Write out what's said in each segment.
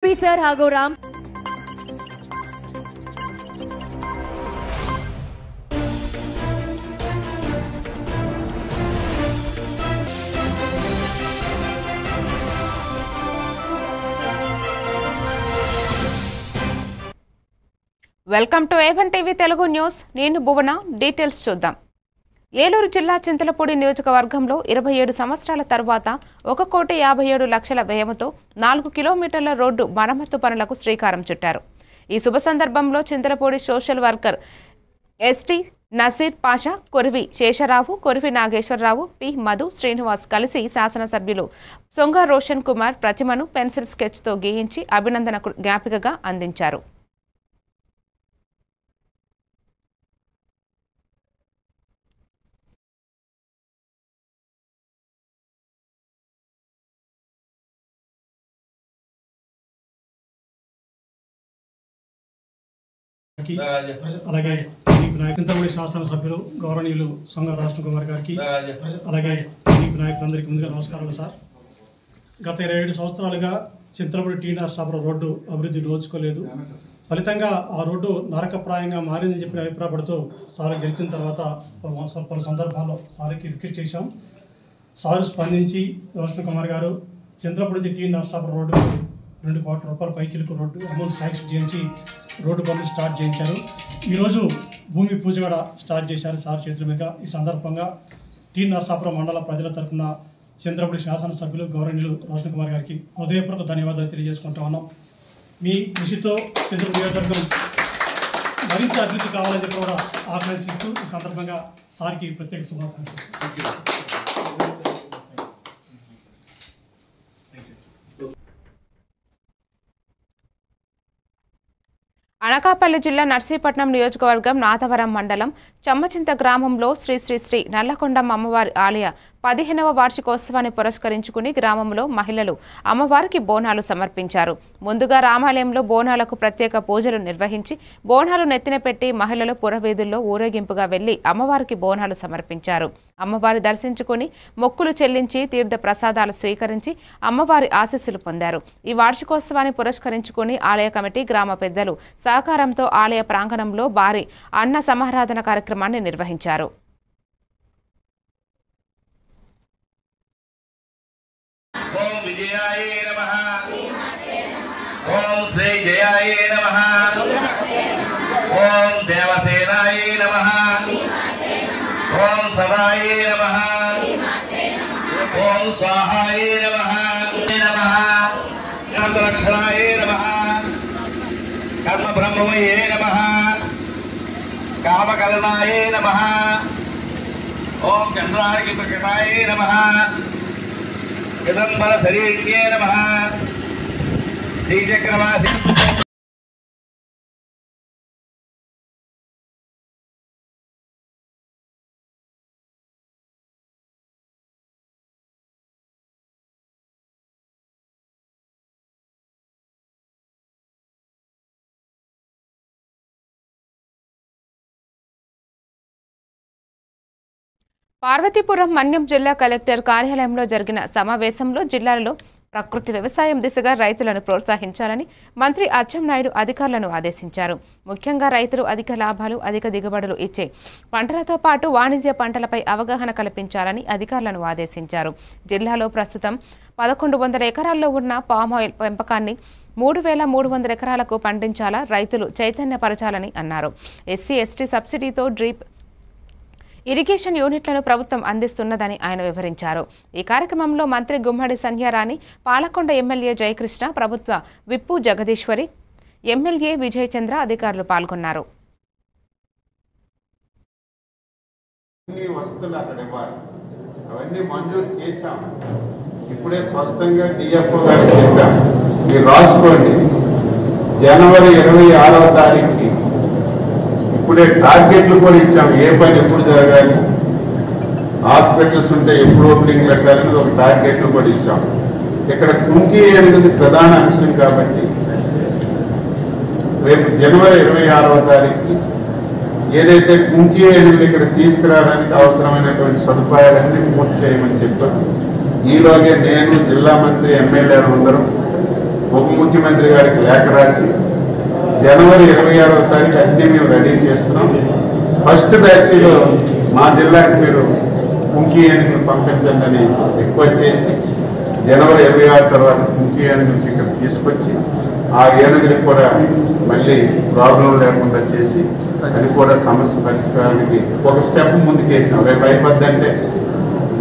Sir Hagoram. Welcome to A1 TV Telugu news. నేను భువన. Details చూద్దాం. ఏలూరు జిల్లా చింతలపూడి నియోజకవర్గంలో 27 సంవత్సరాల తర్వాత 1,57,00,000 వ్యయంతో 4 కిలోమీటర్ల రోడ్డు మరమ్మతు పనులకు శ్రీకారం చుట్టారు. ఈ శుభ సందర్భంలో Chintalapudi social worker ST Naseer Pasha, Korivi Sesharao, Korivi Nageswararao, P Madhu, Srinivas కలిసి శాసనసభ్యులు సొంగ రోషన్ కుమార్ ప్రతిమను పెన్సిల్ స్కెచ్తో గీయించి అభినందన జ్ఞాపికగా అందించారు. అలాగే చింతలపూడి శాసనసభ్యులు గౌరవనీయులు సొంగ రోషన్ కుమార్ గారికి అలాగే టీడీపీ నాయకులందరికీ ముందుగా నమస్కారాలు సార్. గత 27 సంవత్సరాలుగా చింతలపూడి టీనర్సాపురం రోడ్డు అభివృద్ధి నోచుకోలేదు. ఫలితంగా ఆ రోడ్డు నరకప్రాయంగా మారిందని చెప్పి అభిప్రాయపడుతూ సార్ గెలిచిన తర్వాత పలు సందర్భాల్లో సార్కి రిక్వెస్ట్ చేశాం. సారు స్పందించి రోషన్ కుమార్ గారు చింతలపూడి నుంచి టీనర్సాపురం రోడ్డు 2 కోట్ల రూపాయల పైచిలకు రోడ్డు అమౌంట్ శాంక్షన్ చేయించి రోడ్డు పనులు స్టార్ట్ చేయించారు. ఈరోజు భూమి పూజ కూడా స్టార్ట్ చేశారు సార్ చేతుల మీద. ఈ సందర్భంగా టీనర్సాపురం మండల ప్రజల తరఫున చింతలపూడి శాసనసభ్యులు గౌరవనీయులు రోషన్ కుమార్ గారికి హృదయపూర్వక ధన్యవాదాలు తెలియజేసుకుంటా ఉన్నాం. మీ కృషితో చింతలపూడి నియోజకవర్గం మరింత అభివృద్ధి కావాలని చెప్పి కూడా ఆకాంక్షిస్తూ ఈ సందర్భంగా సార్కి ప్రత్యేక శుభాకాంక్షలు. అనకాపల్లి జిల్లా నర్సీపట్నం నియోజకవర్గం నాథవరం మండలం చమ్మచింత గ్రామంలో శ్రీ శ్రీ శ్రీ నల్లకొండమ్మ అమ్మవారి ఆలయ 15వ వార్షికోత్సవాన్ని పురస్కరించుకుని గ్రామంలో మహిళలు అమ్మవారికి బోనాలు సమర్పించారు. ముందుగా రామాలయంలో బోనాలకు ప్రత్యేక పూజలు నిర్వహించి బోనాలు నెత్తిన పెట్టి మహిళలు పురవీధుల్లో ఊరేగింపుగా వెళ్లి అమ్మవారికి బోనాలు సమర్పించారు. అమ్మవారి దర్శించుకుని మొక్కులు చెల్లించి తీర్థ ప్రసాదాలు స్వీకరించి అమ్మవారి ఆశీస్సులు పొందారు. ఈ వార్షికోత్సవాన్ని పురస్కరించుకుని ఆలయ కమిటీ గ్రామ పెద్దలు సహకారంతో ఆలయ ప్రాంగణంలో భారీ అన్న సమారాధన కార్యక్రమాన్ని నిర్వహించారు. ఓం విజయాయ నమః. ఓం శ్రీ జయాయ నమః. ఓం దేవసేనాయ నమః. ఓం సదాయ నమః. ఓం స్వాహాయ నమః. లక్షణాయ నమః. కర్మ బ్రహ్మమయే నమః. కామకలనాయ నమః. ఓం చంద్రార్కి ప్రకటాయ నమః. చిదంబర శరీర్యే నమః. శ్రీచక్రవాసి పార్వతీపురం మన్యం జిల్లా కలెక్టర్ కార్యాలయంలో జరిగిన సమావేశంలో జిల్లాలో ప్రకృతి వ్యవసాయం దిశగా రైతులను ప్రోత్సహించాలని మంత్రి అచ్చెన్నాయుడు అధికారులను ఆదేశించారు. ముఖ్యంగా రైతులు అధిక లాభాలు, అధిక దిగుబడులు ఇచ్చే పంటలతో పాటు వాణిజ్య పంటలపై అవగాహన కల్పించాలని అధికారులను ఆదేశించారు. జిల్లాలో ప్రస్తుతం 1100 ఎకరాల్లో ఉన్న పామాయిల్ పెంపకాన్ని 3300 ఎకరాలకు పండించాలా రైతులు చైతన్యపరచాలని అన్నారు. ఎస్సీ ఎస్టీ సబ్సిడీతో డ్రిప్ ఇరిగేషన్ యూనిట్లను ప్రభుత్వం అందిస్తున్నదని ఆయన వివరించారు. ఈ కార్యక్రమంలో మంత్రి గుమ్మడి సంధ్యారాణి, పాలకొండ ఎమ్మెల్యే జయకృష్ణ, ప్రభుత్వ విప్పు జగదీశ్వరి, ఎమ్మెల్యే విజయ్ చంద్ర అధికారులు పాల్గొన్నారు. అవన్నీ మంజూరు చేశాం. ఇప్పుడే స్పష్టంగా డిఎఫ్ఓ గారికి చెప్పాం, మీరు రాసుకోండి. జనవరి 26వ తారీఖుకి ఇప్పుడే టార్గెట్లు కూడా ఇచ్చాం. ఏ పని ఎప్పుడు జరగాలి, హాస్పిటల్స్ ఉంటే ఎప్పుడు ఓపెనింగ్ పెట్టాలని ఒక టార్గెట్లు కూడా ఇచ్చాం. ఇక్కడ కుంకి అనేది ప్రధాన అంశం కాబట్టి రేపు జనవరి 26వ తారీఖు ఏదైతే కుంకి అనేది ఇక్కడ తీసుకురావడానికి అవసరమైనటువంటి సదుపాయాలన్నీ పూర్తి చేయమని చెప్పారు. ఈలోగే నేను జిల్లా మంత్రి ఎమ్మెల్యేలు అందరం ఉప ముఖ్యమంత్రి గారికి లేఖ రాసి జనవరి 26వ తారీఖు అన్నీ మేము రెడీ చేస్తున్నాం. ఫస్ట్ బ్యాచ్లో మా జిల్లాకి మీరు కుంకి ఏనుగులు పంపించండి అని రిక్వెస్ట్ చేసి జనవరి 26 తర్వాత కుంకి ఏనుగులు ఇక్కడ తీసుకొచ్చి ఆ ఏనుగులకు కూడా మళ్ళీ ప్రాబ్లం లేకుండా చేసి అది కూడా సమస్య పరిష్కారానికి ఒక స్టెప్ ముందుకేసాం. రేపు అయిపోద్దంటే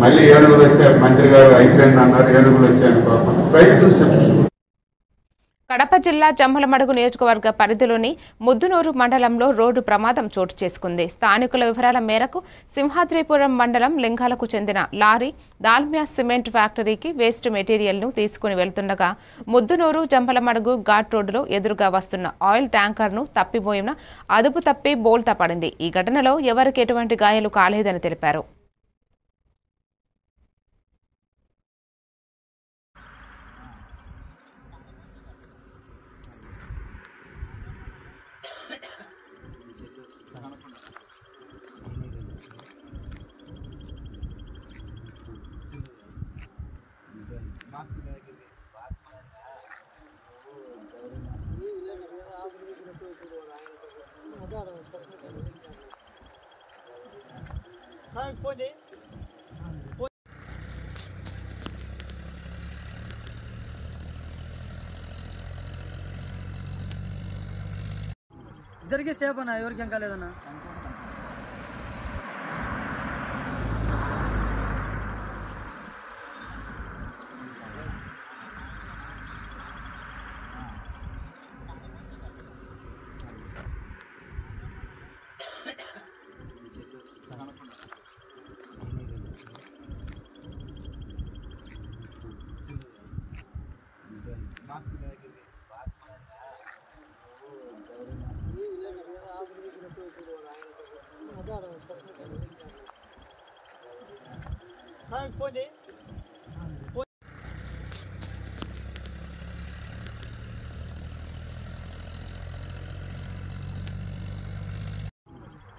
మళ్ళీ ఏనుగులు వస్తే మంత్రి గారు అయిపోయింది అన్నారు, ఏనుగులు వచ్చాయని కాకుండా ప్రయత్నిస్తాం. కడప జిల్లా జమ్మలమడుగు నియోజకవర్గ పరిధిలోని ముద్దునూరు మండలంలో రోడ్డు ప్రమాదం చోటు చేసుకుంది. స్థానికుల వివరాల మేరకు సింహాద్రిపురం మండలం లింగాలకు చెందిన లారీ దాల్మియా సిమెంట్ ఫ్యాక్టరీకి వేస్ట్ మెటీరియల్ను తీసుకుని వెళ్తుండగా ముద్దునూరు జమ్మలమడుగు ఘాట్ రోడ్డులో ఎదురుగా వస్తున్న ఆయిల్ ట్యాంకర్ను తప్పిపోయిన అదుపు తప్పి బోల్తా పడింది. ఈ ఘటనలో ఎవరికి ఎటువంటి గాయాలు కాలేదని తెలిపారు. ఇద్దరికి సేఫ్ అన్న, ఎవరికి ఏం కాలేదన్నా.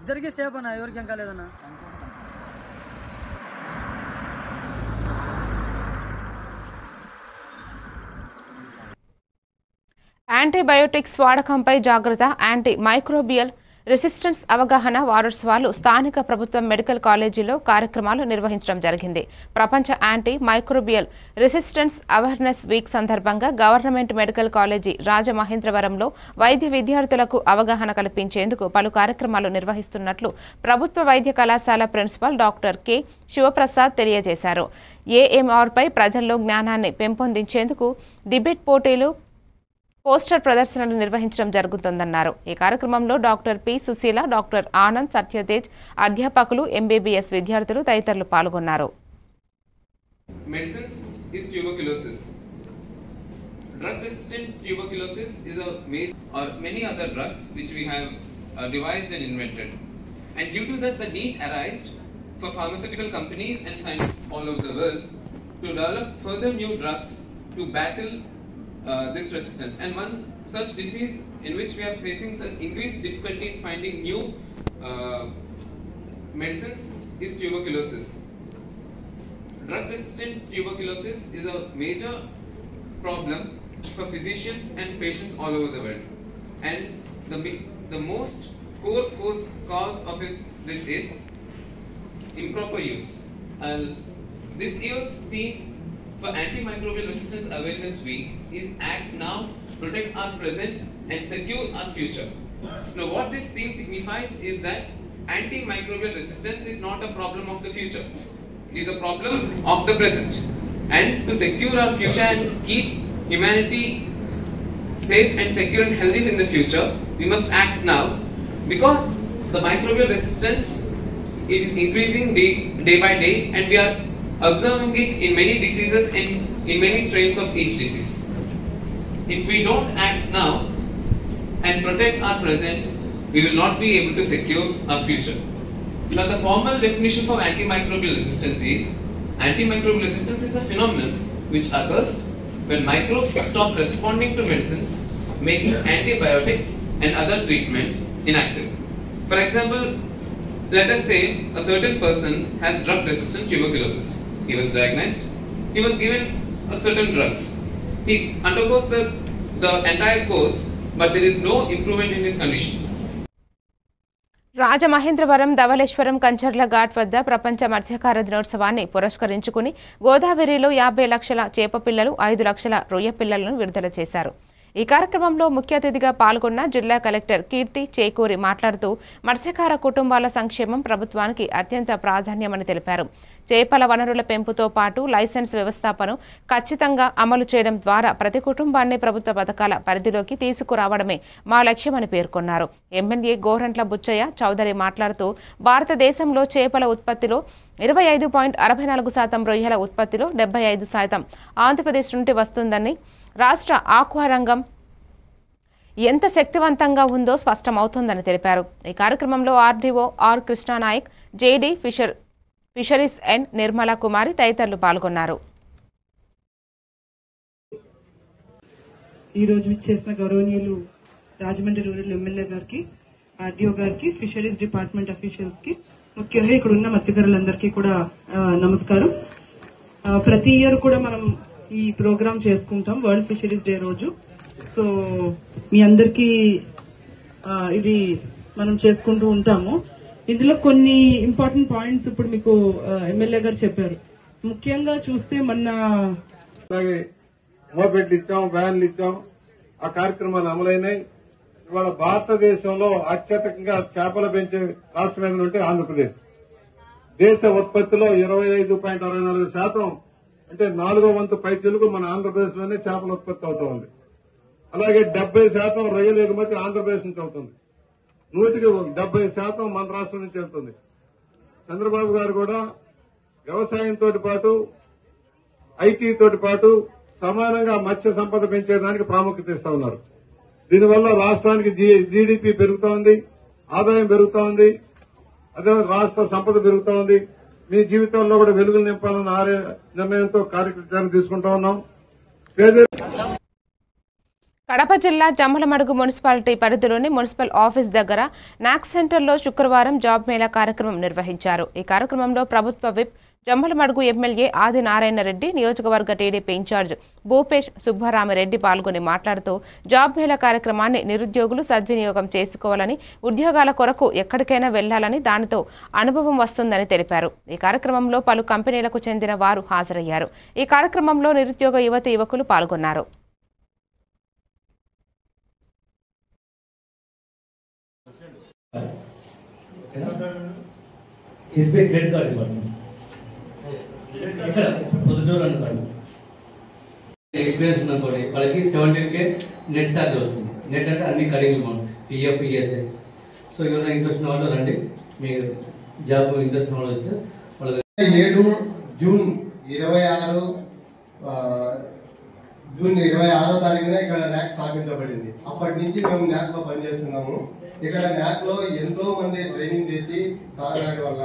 ఇద్దరికి సేఫ్ అన్న, ఎవరికి ఏం కాలేదన్నా. యాంటీబయోటిక్స్ వాడకంపై జాగ్రత్త, యాంటీ మైక్రోబియల్ రెసిస్టెన్స్ అవగాహన వారోత్సవాలు స్థానిక ప్రభుత్వ మెడికల్ కాలేజీలో కార్యక్రమాలు నిర్వహించడం జరిగింది. ప్రపంచ anti microbial resistance awareness week సందర్భంగా గవర్నమెంట్ మెడికల్ కాలేజీ రాజమహేంద్రవరంలో వైద్య విద్యార్థులకు అవగాహన కల్పించేందుకు పలు కార్యక్రమాలు నిర్వహిస్తున్నట్లు ప్రభుత్వ వైద్య కళాశాల ప్రిన్సిపల్ డాక్టర్ కె శివప్రసాద్ తెలియజేశారు. ఏఎంఆర్పై ప్రజల్లో జ్ఞానాన్ని పెంపొందించేందుకు డిబేట్ పోటీలు, పోస్టర్ ప్రదర్శనలు నిర్వహించడం జరుగుతుందన్నారు. ఈ కార్యక్రమంలో doctor P Susheela, doctor Anand, Satyatej, అధ్యాపకులు, ఎంబీబీఎస్ విద్యార్థులు తదితరులు పాల్గొన్నారు. Medicines is tuberculosis. Drug-resistant tuberculosis is a major or many other drugs which we have devised and invented. And due to that, the need arose for pharmaceutical companies and scientists all over the world to develop further new drugs to battle this resistance. And one such disease in which we are facing such increased difficulty in finding new medicines is tuberculosis. Drug-resistant tuberculosis is a major problem for physicians and patients all over the world. And the most core cause of this is improper use. And this year's theme for Antimicrobial Resistance Awareness Week is Act Now, Protect Our Present and Secure Our Future. Now what this theme signifies is that antimicrobial resistance is not a problem of the future. It is a problem of the present. And to secure our future and keep humanity safe and secure and healthy in the future, we must act now, because the microbial resistance is increasing day by day, and we are observing it in many diseases and in many strains of each disease. If we don't act now and protect our present, we will not be able to secure our future. Now the formal definition for antimicrobial resistance is, antimicrobial resistance is a phenomenon which occurs when microbes stop responding to medicines, making antibiotics and other treatments inactive. For example, let us say a certain person has drug resistant tuberculosis. He was diagnosed, he was given a certain drugs. he undergoes the entire course, but there is no improvement in his condition. Rajamahendravaram Dhavaleswaram Kancharla ghat వద్ద ప్రపంచ మత్స్యకార దినోత్సవాన్ని పురస్కరించుకుని గోదావరిలో 50 లక్షల చేప పిల్లలు 5 లక్షల రొయ్య పిల్లలను విడుదల చేశారు. ఈ కార్యక్రమంలో ముఖ్య అతిథిగా పాల్గొన్న జిల్లా కలెక్టర్ కీర్తి చేకూరి మాట్లాడుతూ మత్స్యకార కుటుంబాల సంక్షేమం ప్రభుత్వానికి అత్యంత ప్రాధాన్యమని తెలిపారు. చేపల వనరుల పెంపుతో పాటు లైసెన్స్ వ్యవస్థాపన ఖచ్చితంగా అమలు చేయడం ద్వారా ప్రతి కుటుంబాన్ని ప్రభుత్వ పథకాల పరిధిలోకి తీసుకురావడమే మా లక్ష్యమని పేర్కొన్నారు. ఎమ్మెల్యే గోరంట్ల బుచ్చయ్య చౌదరి మాట్లాడుతూ భారతదేశంలో చేపల ఉత్పత్తిలో 25.64%, రొయ్యల ఉత్పత్తిలో 75% ఆంధ్రప్రదేశ్ నుండి వస్తుందని, రాష్ట్ర ఆక్వా రంగం ఎంత శక్తివంతంగా ఉందో స్పష్టమవుతోందని తెలిపారు. ఈ కార్యక్రమంలో RDO R Krishnanayak, JD fisheries N Nirmala Kumari తదితరులు పాల్గొన్నారు. ఈ రోజు విచ్చేసిన గౌరవనీయులు రాజమండ్రి రూరల్ ఎమ్మెల్యే గారికి, ఆర్డీఓ గారికి, ఫిషరీస్ డిపార్ట్మెంట్ అఫీషియల్స్ కి, ముఖ్యంగా ఇక్కడ ఉన్న మత్స్యకారులందరికీ కూడా నమస్కారం. ప్రతి ఇయర్ కూడా మనం ఈ ప్రోగ్రామ్ చేసుకుంటాం వరల్డ్ ఫిషరీస్ డే రోజు. సో మీ అందరికీ ఇది మనం చేసుకుంటూ ఉంటాము. ఇందులో కొన్ని ఇంపార్టెంట్ పాయింట్స్ ఇప్పుడు మీకు ఎమ్మెల్యే గారు చెప్పారు. ముఖ్యంగా చూస్తే మొన్న మోపెట్లు ఇచ్చాం, వ్యాన్లు ఇచ్చాం, ఆ కార్యక్రమాలు అమలైనాయి. ఇవాళ భారతదేశంలో అత్యధికంగా చేపలు పెంచే రాష్ట్రం ఏమైనా ఉంటే ఆంధ్రప్రదేశ్. దేశ ఉత్పత్తిలో 25.64%, అంటే 4వ వంతు పైచిలుకు మన ఆంధ్రప్రదేశ్ లోనే చేపల ఉత్పత్తి అవుతా ఉంది. అలాగే 70% రొయ్యల ఎగుమతి ఆంధ్రప్రదేశ్ నుంచి అవుతుంది. 170% మన రాష్ట్రం నుంచి వెళ్తుంది. చంద్రబాబు గారు కూడా వ్యవసాయంతో పాటు ఐటీ తోటి పాటు సమానంగా మత్స్య సంపద పెంచేదానికి ప్రాముఖ్యత ఇస్తా ఉన్నారు. దీనివల్ల రాష్ట్రానికి జీడీపీ పెరుగుతా ఉంది, ఆదాయం పెరుగుతా ఉంది, అదే రాష్ట్ర సంపద పెరుగుతా ఉంది. మీ జీవితాల్లో కూడా వెలుగులు నింపాలన్న నిర్ణయంతో కార్యక్రమం తీసుకుంటా ఉన్నాం. కడప జిల్లా జమ్మలమడుగు మున్సిపాలిటీ పరిధిలోని మున్సిపల్ ఆఫీస్ దగ్గర నాక్ సెంటర్లో శుక్రవారం జాబ్ మేళా కార్యక్రమం నిర్వహించారు. ఈ కార్యక్రమంలో ప్రభుత్వ విప్ జమ్మలమడుగు ఎమ్మెల్యే ఆది నారాయణ రెడ్డి, నియోజకవర్గ టీడీపీ ఇన్ఛార్జ్ భూపేష్ సుబ్బరామిరెడ్డి పాల్గొని మాట్లాడుతూ జాబ్ మేళా కార్యక్రమాన్ని నిరుద్యోగులు సద్వినియోగం చేసుకోవాలని, ఉద్యోగాల కొరకు ఎక్కడికైనా వెళ్లాలని, దానితో అనుభవం వస్తుందని తెలిపారు. ఈ కార్యక్రమంలో పలు కంపెనీలకు చెందిన వారు హాజరయ్యారు. ఈ కార్యక్రమంలో నిరుద్యోగ యువతి యువకులు పాల్గొన్నారు. ఎస్బీఐ క్రెడిట్ కార్డు డిపార్ట్మెంట్ ఇక్కడ పొద్దుటూరు అనుకోండి. ఎక్స్పీరియన్స్ ఉందనుకోండి, వాళ్ళకి 17K నెట్ శాలరీ వస్తుంది. నెట్ అంటే అన్ని కడిగి పిఎఫ్, ఈఎస్ఐ. సో ఎవరైనా ఇంట్రెస్ట్ ఉన్న వాళ్ళు రండి, మీరు జాబ్ ఇంట్రెస్ట్ ఉన్న వాళ్ళు వస్తే వాళ్ళకి 7 జూన్ 26వ తారీఖున ఇక్కడ న్యాక్ స్థాపించబడింది. అప్పటి నుంచి మేము న్యాక్ లో పనిచేస్తున్నాము. ఇక్కడ న్యాక్ లో ఎంతో మంది ట్రైనింగ్ చేసి సార్ గారి వల్ల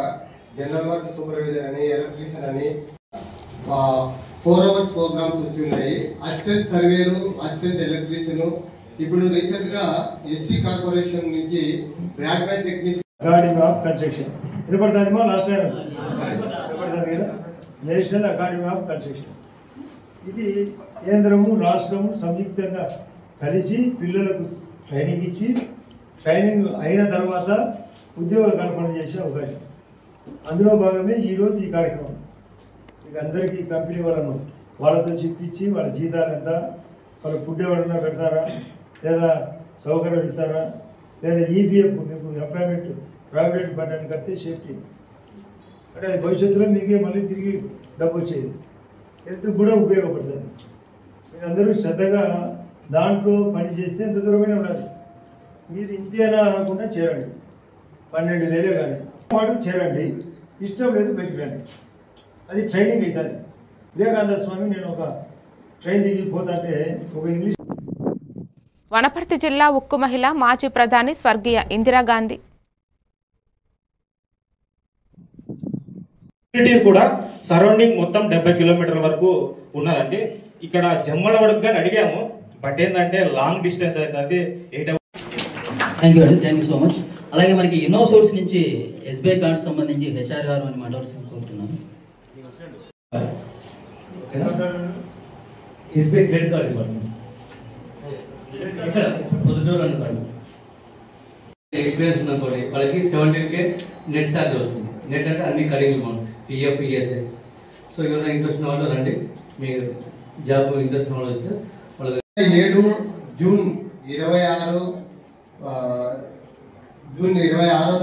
జనరల్ వర్క్ సూపర్వైజర్ అని, ఎలక్ట్రీషియన్ అని 4 అవర్స్ ప్రోగ్రామ్స్ వచ్చి ఉన్నాయి. Assistant surveyor, assistant electrician. ఇప్పుడు రీసెంట్ గా ఎస్సీ కార్పొరేషన్ నుంచి broadband technician academy of construction వినపడుతుందేమో లాస్ట్ టైం వినపడుతుంది కదా, నేషనల్ అకాడమీ ఆఫ్ కన్స్ట్రక్షన్. ఇది కేంద్రము రాష్ట్రము సంయుక్తంగా కలిసి పిల్లలకు ట్రైనింగ్ ఇచ్చి, ట్రైనింగ్ అయిన తర్వాత ఉద్యోగ కల్పన చేసే అవకాశం. అందులో భాగమే ఈరోజు ఈ కార్యక్రమం. ఇక అందరికీ కంపెనీ వాళ్ళతో చెప్పించి వాళ్ళ జీతాలు ఎంత, వాళ్ళ ఫుడ్ ఎవరన్నా పెడతారా, లేదా సౌకర్యం ఇస్తారా, లేదా ఈపీఎఫ్ మీకు ఎంప్లాయ్మెంట్ ప్రావిడెంట్ ఫండ్ అని కడితే సేఫ్టీ, అంటే భవిష్యత్తులో మీకే మళ్ళీ తిరిగి డబ్బు వచ్చేది, హెల్త్ కూడా ఉపయోగపడుతుంది. మీరు అందరూ శ్రద్ధగా దాంట్లో పని చేస్తే ఎంత దూరమైనా ఉండాలి. మీరు ఇంతేనా అనకుండా చేరండి, 12,000 కానీ వాడు చేరండి, ఇష్టం లేదు బయటికి రండి. అది ట్రైనింగ్ అవుతుంది. వివేకానంద స్వామి నేను ఒక ట్రైన్ దిగిపోతుంటే ఒక ఇంగ్లీష్. వనపర్తి జిల్లా ఉక్కు మహిళ, మాజీ ప్రధాని స్వర్గీయ ఇందిరాగాంధీ కూడా సరౌండింగ్ మొత్తం 70 కిలోమీటర్ల వరకు ఉన్నదండి. ఇక్కడ జమ్మలమడుగు కానీ అడిగాము, బట్ ఏంటంటే లాంగ్ డిస్టెన్స్ అవుతుంది. థ్యాంక్ యూ అండి, థ్యాంక్ యూ సో మచ్. అలాగే మనకి ఇన్నో సోర్స్ నుంచి ఎస్బీఐ కార్డు సంబంధించి హెచ్ఆర్ గారు అని మాట్లాడుతున్నాను. ఎస్బీఐ క్రెడిట్ కార్డ్ డిపార్ట్మెంట్ ఎక్కడ పొద్దుటూరు అనుకోండి. ఎక్స్పీరియన్స్ ఉందనుకోండి వాళ్ళకి 17K నెట్ ఛార్జ్ వస్తుంది. నెట్ అంటే అన్ని కడిగి పిఎఫ్ ఈఎస్ఐ. సో ఎవరైనా ఇంట్రెస్ట్ ఉన్న వాళ్ళు రండి, మీరు జాబ్ ఇంట్రెస్ట్ ఉన్న వాళ్ళు వస్తే వాళ్ళకి 7 జూన్ 26వ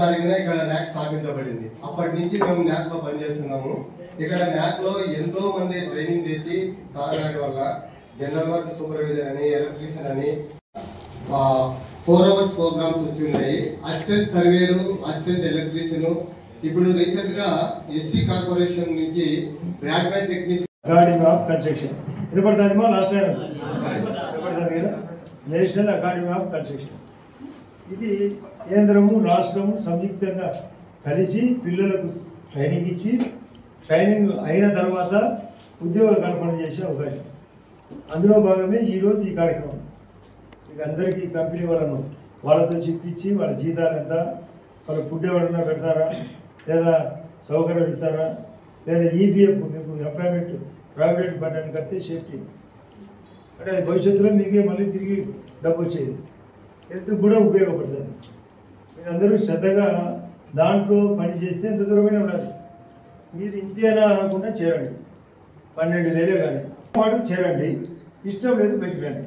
తారీఖున ఇక్కడ న్యాక్ స్థాపించబడింది. అప్పటి నుంచి మేము న్యాక్లో పనిచేస్తున్నాము. ఇక్కడ న్యాక్లో ఎంతో మంది ట్రైనింగ్ చేసి సార్ గారి వల్ల జనరల్ వర్క్ సూపర్వైజర్ అని, ఎలక్ట్రీషియన్ అని 4 అవర్స్ ప్రోగ్రామ్స్ వచ్చి ఉన్నాయి. Assistant surveyor, assistant electrician. ఇప్పుడు రీసెంట్ గా ఎస్సీ కార్పొరేషన్ నుంచి broadband technician academy of construction వినపడుతుందేమో లాస్ట్ టైం వినపడుతుంది కదా, నేషనల్ అకాడమీ ఆఫ్ కన్స్ట్రక్షన్. ఇది కేంద్రము రాష్ట్రము సంయుక్తంగా కలిసి పిల్లలకు ట్రైనింగ్ ఇచ్చి, ట్రైనింగ్ అయిన తర్వాత ఉద్యోగ కల్పన చేసే అవకాశం. అందులో భాగమే ఈరోజు ఈ కార్యక్రమం. ఇక అందరికీ కంపెనీ వాళ్ళతో చెప్పించి వాళ్ళ జీతాలు ఎంత, వాళ్ళ ఫుడ్ ఎవరన్నా పెడతారా, లేదా సౌకర్యం ఇస్తారా, లేదా ఈబీఎఫ్ మీకు ఎంప్లాయ్మెంట్ ప్రావిడెంట్ ఫండ్ అని కడితే సేఫ్టీ అంటే అది భవిష్యత్తులో మీకే మళ్ళీ తిరిగి డబ్బు వచ్చేది, హెల్త్ కూడా ఉపయోగపడుతుంది. మీరందరూ శ్రద్ధగా దాంట్లో పని చేస్తే ఎంత దూరమైనా ఉండాలి. మీరు ఇంతేనా అనకుండా చేరండి. 12,000 కానీ వాడు చేరండి, ఇష్టం లేదు బయటికి రండి.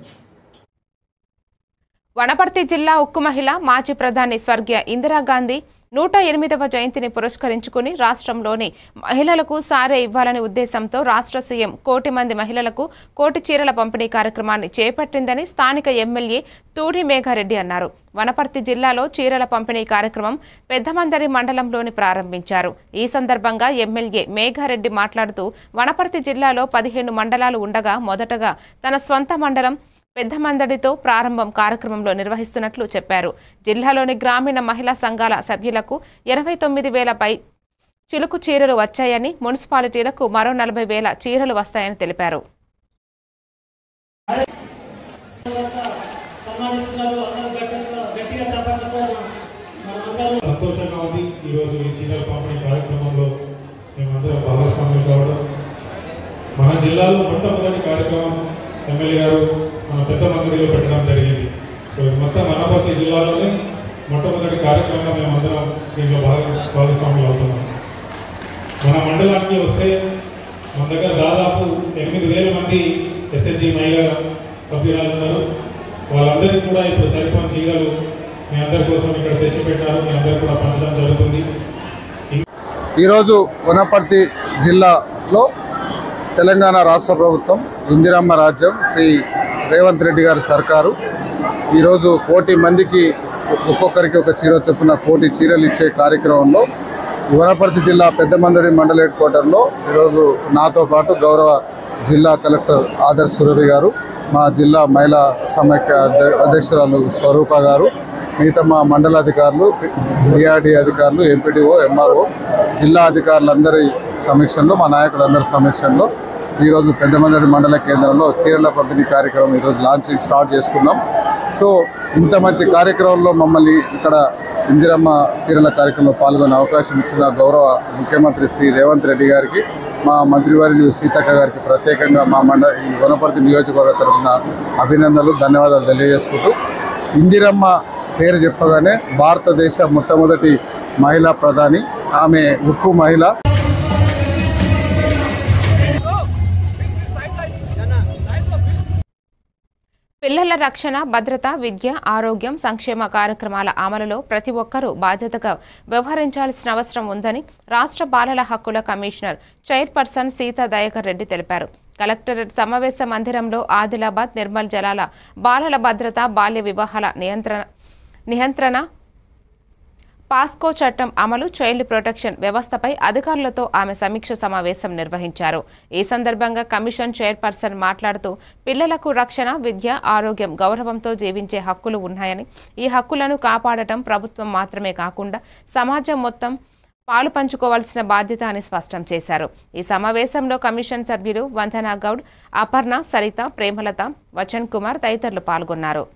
వనపర్తి జిల్లా ఉక్కు మహిళ మాజీ ప్రధాని స్వర్గీయ ఇందిరాగాంధీ 108వ జయంతిని పురస్కరించుకుని రాష్ట్రంలోని మహిళలకు సారే ఇవ్వాలనే ఉద్దేశంతో రాష్ట్ర సీఎం 1 కోటి మంది మహిళలకు 1 కోటి చీరల పంపిణీ కార్యక్రమాన్ని చేపట్టిందని స్థానిక ఎమ్మెల్యే తూడి మేఘారెడ్డి అన్నారు. వనపర్తి జిల్లాలో చీరల పంపిణీ కార్యక్రమం పెద్దమందడి మండలంలోని ప్రారంభించారు. ఈ సందర్భంగా ఎమ్మెల్యే మేఘారెడ్డి మాట్లాడుతూ వనపర్తి జిల్లాలో 15 మండలాలు ఉండగా మొదటగా తన స్వంత మండలం పెద్దమందడితో ప్రారంభం కార్యక్రమంలో నిర్వహిస్తున్నట్లు చెప్పారు. జిల్లాలోని గ్రామీణ మహిళా సంఘాల సభ్యులకు 89,000 పై చిలుకు చీరలు వచ్చాయని, మున్సిపాలిటీలకు మరో 40,000 చీరలు వస్తాయని తెలిపారు. సంతోషంగా ఉంది. ఈరోజు ఈ చీరల పంపిణీ కార్యక్రమంలో మేమందరం భాగస్వామ్యం కావడం. మన జిల్లాలో మొట్టమొదటి కార్యక్రమం ఎమ్మెల్యే గారు మన పెద్దమందడిలో పెట్టడం జరిగింది. సో మొత్తం వనపర్తి జిల్లాలోనే మొట్టమొదటి కార్యక్రమంగా మేమందరం దీంట్లో భాగస్వాములు అవుతున్నాం. మన మండలానికి వస్తే మన దగ్గర దాదాపు 8,000 మంది ఎస్హెచ్జి మహిళా సభ్యురాలు ఉన్నారు. వాళ్ళందరికీ కూడా ఇప్పుడు సరిపోని చీరలు మీ అందరి కోసం ఇక్కడ తెచ్చిపెట్టారు. మీ అందరూ కూడా పంచడం జరుగుతుంది. ఈరోజు వనపర్తి జిల్లాలో తెలంగాణ రాష్ట్ర ప్రభుత్వం ఇందిరమ్మ రాజ్యం శ్రీ రేవంత్ రెడ్డి గారి సర్కారు ఈరోజు 1 కోటి మందికి ఒక్కొక్కరికి ఒక చీర చొప్పున 1 కోటి చీరలు ఇచ్చే కార్యక్రమంలో వనపర్తి జిల్లా పెద్దమందడి మండల హెడ్ క్వార్టర్లో ఈరోజు నాతో పాటు గౌరవ జిల్లా కలెక్టర్ ఆదర్శ్ సురభి గారు, మా జిల్లా మహిళా సమైక్య అధ్యక్షురాలు స్వరూప గారు, మిగతా మా మండలాధికారులు, డిఆర్డీ అధికారులు, ఎంపీడీఓ, ఎంఆర్ఓ, జిల్లా అధికారులందరి సమీక్షంలో, మా నాయకులందరి సమీక్షంలో ఈరోజు పెద్దమందడి మండల కేంద్రంలో చీరల పంపిణీ కార్యక్రమం ఈరోజు లాంచింగ్ స్టార్ట్ చేసుకున్నాం. సో ఇంత మంచి కార్యక్రమంలో మమ్మల్ని ఇక్కడ ఇందిరమ్మ చీరల కార్యక్రమంలో పాల్గొనే అవకాశం ఇచ్చిన గౌరవ ముఖ్యమంత్రి శ్రీ రేవంత్ రెడ్డి గారికి, మా మంత్రివర్యులు సీతక్క గారికి ప్రత్యేకంగా మా వనపర్తి నియోజకవర్గ తరఫున అభినందనలు, ధన్యవాదాలు తెలియజేసుకుంటూ, ఇందిరమ్మ పేరు చెప్పగానే భారతదేశ మొట్టమొదటి మహిళా ప్రధాని, ఆమె ఉక్కు మహిళ. పిల్లల రక్షణ, భద్రత, విద్య, ఆరోగ్యం, సంక్షేమ కార్యక్రమాల అమలులో ప్రతి ఒక్కరూ బాధ్యతగా వ్యవహరించాల్సిన అవసరం ఉందని రాష్ట్ర బాలల హక్కుల కమిషనర్ చైర్పర్సన్ సీతా దయాకర్ రెడ్డి తెలిపారు. కలెక్టరేట్ సమావేశ మందిరంలో ఆదిలాబాద్ నిర్మల్ జలాల బాలల భద్రత, బాల్య వివాహాల నియంత్రణ, పాస్కో చట్టం అమలు, చైల్డ్ ప్రొటెక్షన్ వ్యవస్థపై అధికారులతో ఆమె సమీక్ష సమావేశం నిర్వహించారు. ఈ సందర్భంగా కమిషన్ చైర్పర్సన్ మాట్లాడుతూ పిల్లలకు రక్షణ, విద్య, ఆరోగ్యం, గౌరవంతో జీవించే హక్కులు ఉన్నాయని, ఈ హక్కులను కాపాడటం ప్రభుత్వం మాత్రమే కాకుండా సమాజం మొత్తం పాలు పంచుకోవాల్సిన బాధ్యత అని స్పష్టం చేశారు. ఈ సమావేశంలో కమిషన్ సభ్యులు వందనా గౌడ్, అపర్ణ, సరిత, ప్రేమలత, వచన్ కుమార్ తదితరులు పాల్గొన్నారు.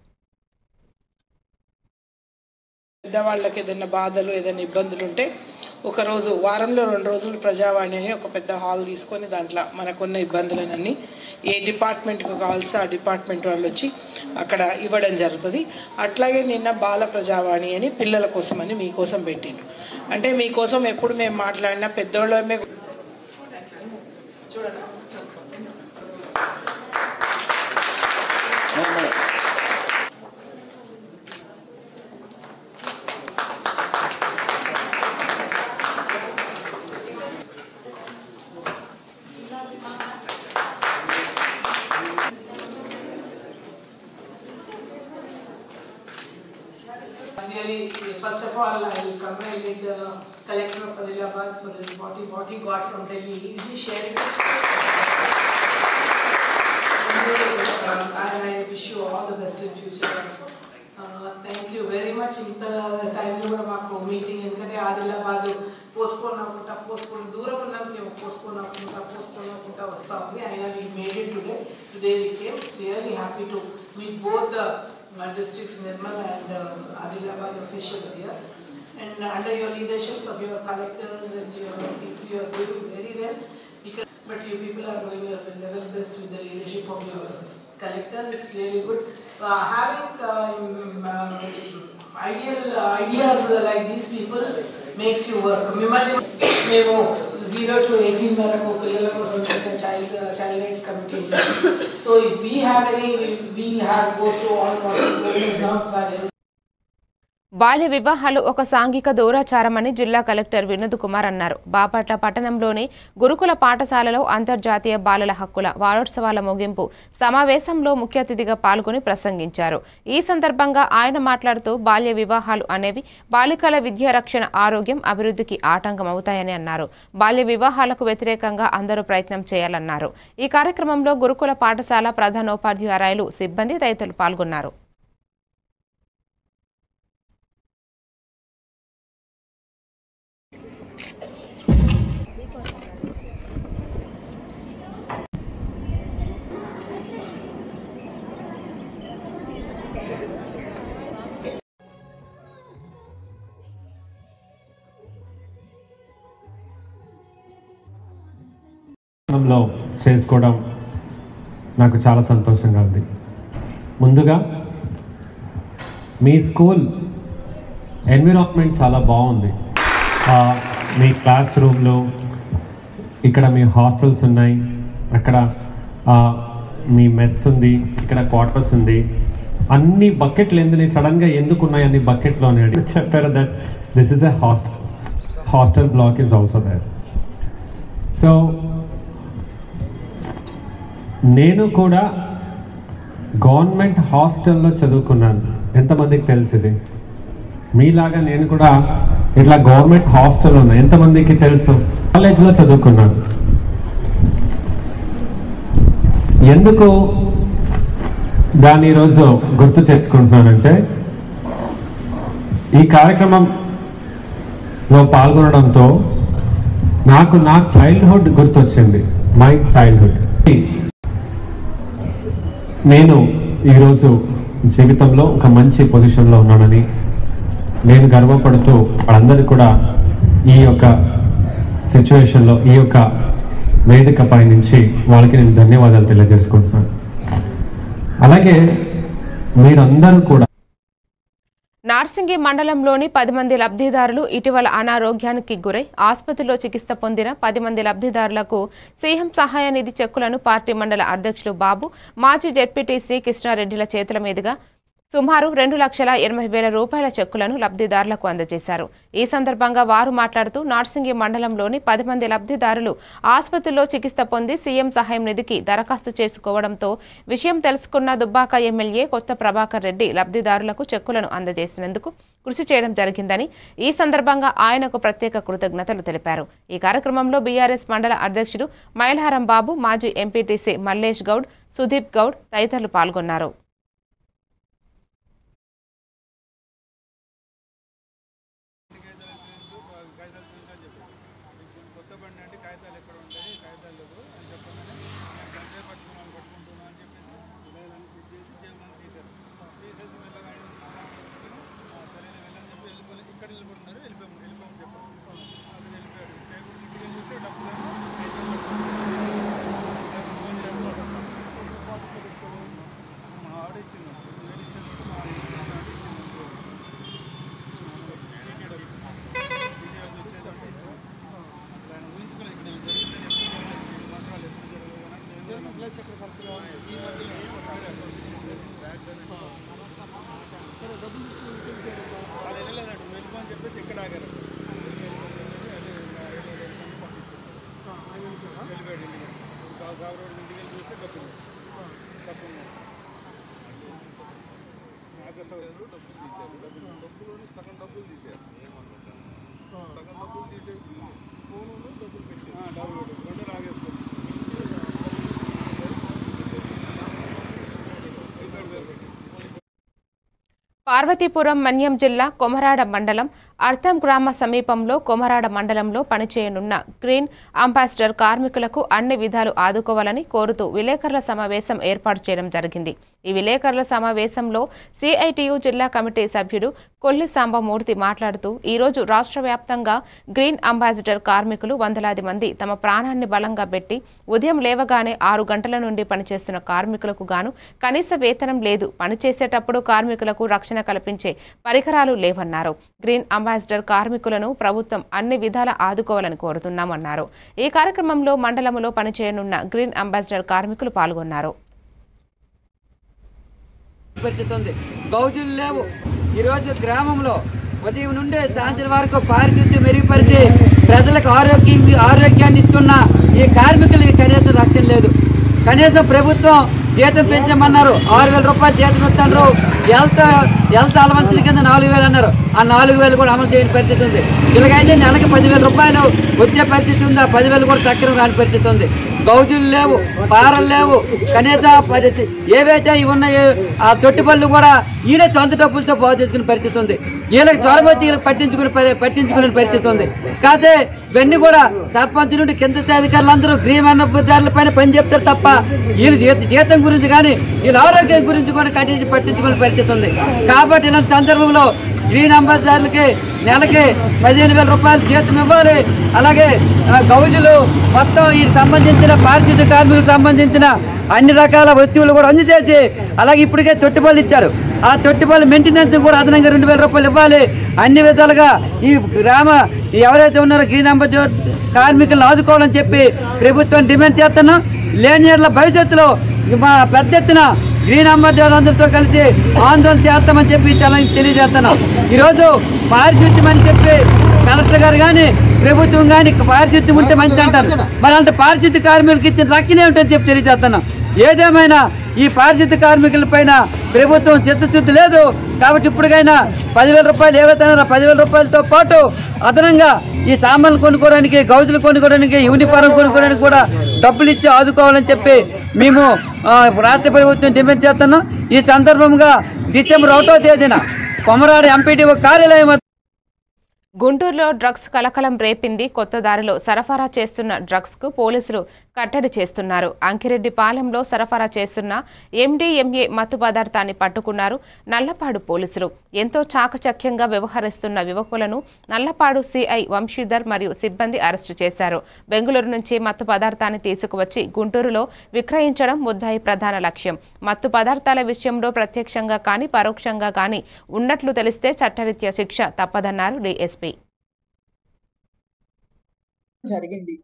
పెద్దవాళ్ళకి ఏదైనా బాధలు ఏదైనా ఇబ్బందులు ఉంటే ఒకరోజు వారంలో 2 రోజులు ప్రజావాణి అని ఒక పెద్ద హాల్ తీసుకొని దాంట్లో మనకున్న ఇబ్బందులన్నీ ఏ డిపార్ట్మెంట్కి కావాల్సి ఆ డిపార్ట్మెంట్ వాళ్ళు వచ్చి అక్కడ ఇవ్వడం జరుగుతుంది. అట్లాగే నిన్న బాల ప్రజావాణి అని పిల్లల కోసం అని మీకోసం పెట్టిండ్రు. అంటే మీకోసం ఎప్పుడు మేము మాట్లాడినా పెద్దోళ్ళమే చూడండి. First of all, I will congratulate the Collector of Adilabad for his what he got from Delhi. He shared it. And I wish you all the best in future also. Thank you very much. ఇంత టైంలో మాకు meeting ఎందుకంటే Adilabad postpone అవ్వకుండా దూరం ఉన్నాం మేము postpone అవ్వకుండా వస్తూ ఉంది. అయినా we made it today we came. Really happy to meet both the districts Nirmal and Adilabad officials here, and under your leadership of your collectors and your people, you are doing very well. But you people are doing the level best with the leadership of your collectors. It's really good. Having ideas like these people makes you work. మేము 0 to 18 వరకు పిల్లల కోసం child rights committee. So if we have any, we'll have go through all what is not valid. బాల్య వివాహాలు ఒక సాంఘిక దౌరాచారమని జిల్లా collector Vinod Kumar అన్నారు. బాపట్ల పట్టణంలోని గురుకుల పాఠశాలలో అంతర్జాతీయ బాలల హక్కుల వారోత్సవాల ముగింపు సమావేశంలో ముఖ్య అతిథిగా పాల్గొని ప్రసంగించారు. ఈ సందర్భంగా ఆయన మాట్లాడుతూ బాల్య వివాహాలు అనేవి బాలికల విద్య, రక్షణ, ఆరోగ్యం, అభివృద్ధికి ఆటంకం అవుతాయని అన్నారు. బాల్య వివాహాలకు వ్యతిరేకంగా అందరూ ప్రయత్నం చేయాలన్నారు. ఈ కార్యక్రమంలో గురుకుల పాఠశాల ప్రధానోపాధ్యాయులు, సిబ్బంది తదితరులు పాల్గొన్నారు. చేసుకోవడం నాకు చాలా సంతోషంగా ఉంది. ముందుగా మీ స్కూల్ ఎన్విరాన్మెంట్ చాలా బాగుంది. మీ క్లాస్ రూమ్లో ఇక్కడ మీ హాస్టల్స్ ఉన్నాయి, అక్కడ మీ మెస్ ఉంది, ఇక్కడ క్వార్టర్స్ ఉంది. అన్ని బకెట్లు సడన్గా ఎందుకు ఉన్నాయి అన్ని బకెట్లోనే అని చెప్పారు. That this is a hostel block is also there. So నేను కూడా గవర్నమెంట్ హాస్టల్లో చదువుకున్నాను. ఎంతమందికి తెలిసింది? మీలాగా నేను కూడా ఇట్లా గవర్నమెంట్ హాస్టల్ ఉన్నా ఎంతమందికి తెలుసు? కాలేజ్లో చదువుకున్నాను. ఎందుకు దాన్ని ఈరోజు గుర్తు తెచ్చుకుంటున్నానంటే, ఈ కార్యక్రమంలో పాల్గొనడంతో నాకు నా చైల్డ్హుడ్ గుర్తొచ్చింది. My childhood. నేను ఈరోజు జీవితంలో ఒక మంచి పొజిషన్లో ఉన్నానని నేను గర్వపడుతూ వాళ్ళందరికీ కూడా ఈ యొక్క సిచ్యువేషన్లో ఈ యొక్క వేదికపై నుంచి వాళ్ళకి నేను ధన్యవాదాలు తెలియజేసుకుంటున్నాను. అలాగే మీరందరూ కూడా నార్సింగి మండలంలోని 10 మంది లబ్ధిదారులు ఇటీవల అనారోగ్యానికి గురై ఆసుపత్రిలో చికిత్స పొందిన 10 మంది లబ్ధిదారులకు సీఎం సహాయ నిధి చెక్కులను పార్టీ మండల అధ్యక్షులు బాబు, మాజీ జెడ్పీటీసీ కృష్ణారెడ్డిల చేతుల మీదుగా సుమారు 2,80,000 రూపాయల చెక్కులను లబ్ధిదారులకు అందజేశారు. ఈ సందర్భంగా వారు మాట్లాడుతూ నార్సింగి మండలంలోని 10 మంది లబ్ధిదారులు ఆసుపత్రిలో చికిత్స పొంది సీఎం సహాయం నిధికి దరఖాస్తు చేసుకోవడంతో విషయం తెలుసుకున్న దుబ్బాక ఎమ్మెల్యే కొత్త ప్రభాకర్ రెడ్డి లబ్ధిదారులకు చెక్కులను అందజేసినందుకు కృషి చేయడం జరిగిందని ఈ సందర్భంగా ఆయనకు ప్రత్యేక కృతజ్ఞతలు తెలిపారు. ఈ కార్యక్రమంలో బీఆర్ఎస్ మండల అధ్యక్షుడు మైలహారం బాబు, మాజీ ఎంపీటీసీ మల్లేష్ గౌడ్, సుదీప్ గౌడ్ తదితరులు పాల్గొన్నారు. పార్వతీపురం మన్యం జిల్లా కొమరాడ మండలం అర్థం గ్రామ సమీపంలో కొమరాడ మండలంలో పనిచేయనున్న గ్రీన్ అంబాసిడర్ కార్మికులకు అన్ని విధాలు ఆదుకోవాలని కోరుతూ విలేకరుల సమావేశం ఏర్పాటు చేయడం జరిగింది. ఈ విలేకరుల సమావేశంలో సిఐటియు జిల్లా కమిటీ సభ్యుడు కొల్లి సాంబమూర్తి మాట్లాడుతూ ఈ రోజు రాష్ట్ర వ్యాప్తంగా గ్రీన్ అంబాసిడర్ కార్మికులు వందలాది మంది తమ ప్రాణాన్ని బలంగా పెట్టి ఉదయం లేవగానే 6 గంటల నుండి పనిచేస్తున్న కార్మికులకు గాను కనీస వేతనం లేదు. పనిచేసేటప్పుడు కార్మికులకు రక్షణ కల్పించే పరికరాలు లేవన్నారు. గ్రీన్ అంబాసిడర్ కార్మికులను ప్రభుత్వం అన్ని విధాల ఆదుకోవాలని కోరుతున్నామన్నారు. ఈ కార్యక్రమంలో మండలంలో పనిచేయనున్న గ్రీన్ అంబాసిడర్ కార్మికులు పాల్గొన్నారు. గౌజులు లేవు. ఈరోజు గ్రామంలో ఉదయం నుండి సాయంత్రం వరకు పారిశుద్ధ్యం మెరుగుపరిచి ప్రజలకు ఆరోగ్యాన్ని ఇస్తున్న ఈ కార్మికులకి కనీసం రక్షణ లేదు. కనీసం ప్రభుత్వం జీతం పెంచమన్నారు, 6,000 రూపాయలు జీతం ఇస్తున్నారు. హెల్త్ అలవెన్స్ల కింద 4,000 అన్నారు. ఆ 4,000 కూడా అమలు చేయని పరిస్థితి ఉంది. ఇలాగైతే నెలకు 10,000 రూపాయలు వచ్చే పరిస్థితి ఉంది. ఆ 10,000 కూడా చక్రం రాని పరిస్థితి ఉంది. గౌజులు లేవు, పారలు లేవు. కనీసం ఏవైతే ఉన్నాయో ఆ తొట్టి పళ్ళు కూడా ఈయన సొంత డబ్బులతో బాగు చేసుకునే పరిస్థితి ఉంది. వీళ్ళకి జ్వరమొచ్చి వీళ్ళకి పట్టించుకునే పరిస్థితి ఉంది. కాకపోతే ఇవన్నీ కూడా సర్పంచ్ నుండి కింద స్థాయి అధికారులందరూ గ్రీన్ అంబాసిడర్ల పైన పని చెప్తారు తప్ప వీళ్ళు జీతం గురించి కానీ వీళ్ళ ఆరోగ్యం గురించి కూడా పట్టించుకునే పరిస్థితి ఉంది. కాబట్టి ఇలాంటి సందర్భంలో గ్రీన్ అంబాసిడర్లకి నెలకి 15,000 రూపాయలు జీతం ఇవ్వాలి. అలాగే గౌజులు మొత్తం ఈ సంబంధించిన పారిశుద్ధ్య కార్మికులకు సంబంధించిన అన్ని రకాల వస్తువులు కూడా అందజేసి అలాగే ఇప్పటికే తొట్టిపళ్ళు ఇచ్చారు. ఆ తొట్టిపళ్ళు మెయింటెనెన్స్ కూడా అదనంగా 2,000 రూపాయలు ఇవ్వాలి. అన్ని విధాలుగా ఈ ఎవరైతే ఉన్నారో గ్రీన్ అంబాసిడర్ కార్మికులను ఆదుకోవాలని చెప్పి ప్రభుత్వం డిమాండ్ చేస్తున్నాం. లేని ఏళ్ల భవిష్యత్తులో మా పెద్ద ఎత్తున గ్రీన్ అంబాసిడర్ అందరితో కలిసి ఆందోళన చేస్తామని చెప్పి తెలియజేస్తున్నాం. ఈరోజు పారిశుద్ధ్యం అని చెప్పి కలెక్టర్ గారు కానీ ప్రభుత్వం కానీ పారిశుద్ధ్యం ఉంటే మంచి అంటారు. మరి అంటే పారిశుద్ధ్య కార్మికులకు ఇచ్చిన రక్షణ ఏమిటని చెప్పి తెలియజేస్తున్నాం. ఏదేమైనా ఈ పారిశుద్ధ్య కార్మికుల పైన ప్రభుత్వం చిత్తశుద్ధి లేదు. కాబట్టి ఇప్పటికైనా 10,000 రూపాయలు ఏవైతే 10,000 రూపాయలతో పాటు అదనంగా ఈ సామాన్లు కొనుక్కోవడానికి, గౌజులు కొనుక్కోవడానికి, యూనిఫారం కొనుక్కోవడానికి కూడా డబ్బులు ఇచ్చి ఆదుకోవాలని చెప్పి మేము రాష్ట్ర ప్రభుత్వం డిమాండ్ చేస్తున్నాం. ఈ సందర్భంగా డిసెంబర్ 1వ తేదీన కొమరాడ ఎంపీడీఓ కార్యాలయం గుంటూరులో డ్రగ్స్ కలకలం రేపింది. కొత్త దారిలో సరఫరా చేస్తున్న డ్రగ్స్ కు పోలీసులు కట్టడి చేస్తున్నారు. అంకిరెడ్డిపాలెంలో సరఫరా చేస్తున్న MDMA మత్తు పదార్థాన్ని పట్టుకున్నారు నల్లపాడు పోలీసులు. ఎంతో చాకచక్యంగా వ్యవహరిస్తున్న యువకులను నల్లపాడు సిఐ వంశీధర్ మరియు సిబ్బంది అరెస్టు చేశారు. బెంగళూరు నుంచి మత్తు పదార్థాన్ని తీసుకువచ్చి గుంటూరులో విక్రయించడం ముద్దాయి ప్రధాన లక్ష్యం. మత్తు పదార్థాల విషయంలో ప్రత్యక్షంగా కానీ పరోక్షంగా కానీ ఉన్నట్లు తెలిస్తే చట్టరీత్యా శిక్ష తప్పదన్నారు DSP. జరిగింది.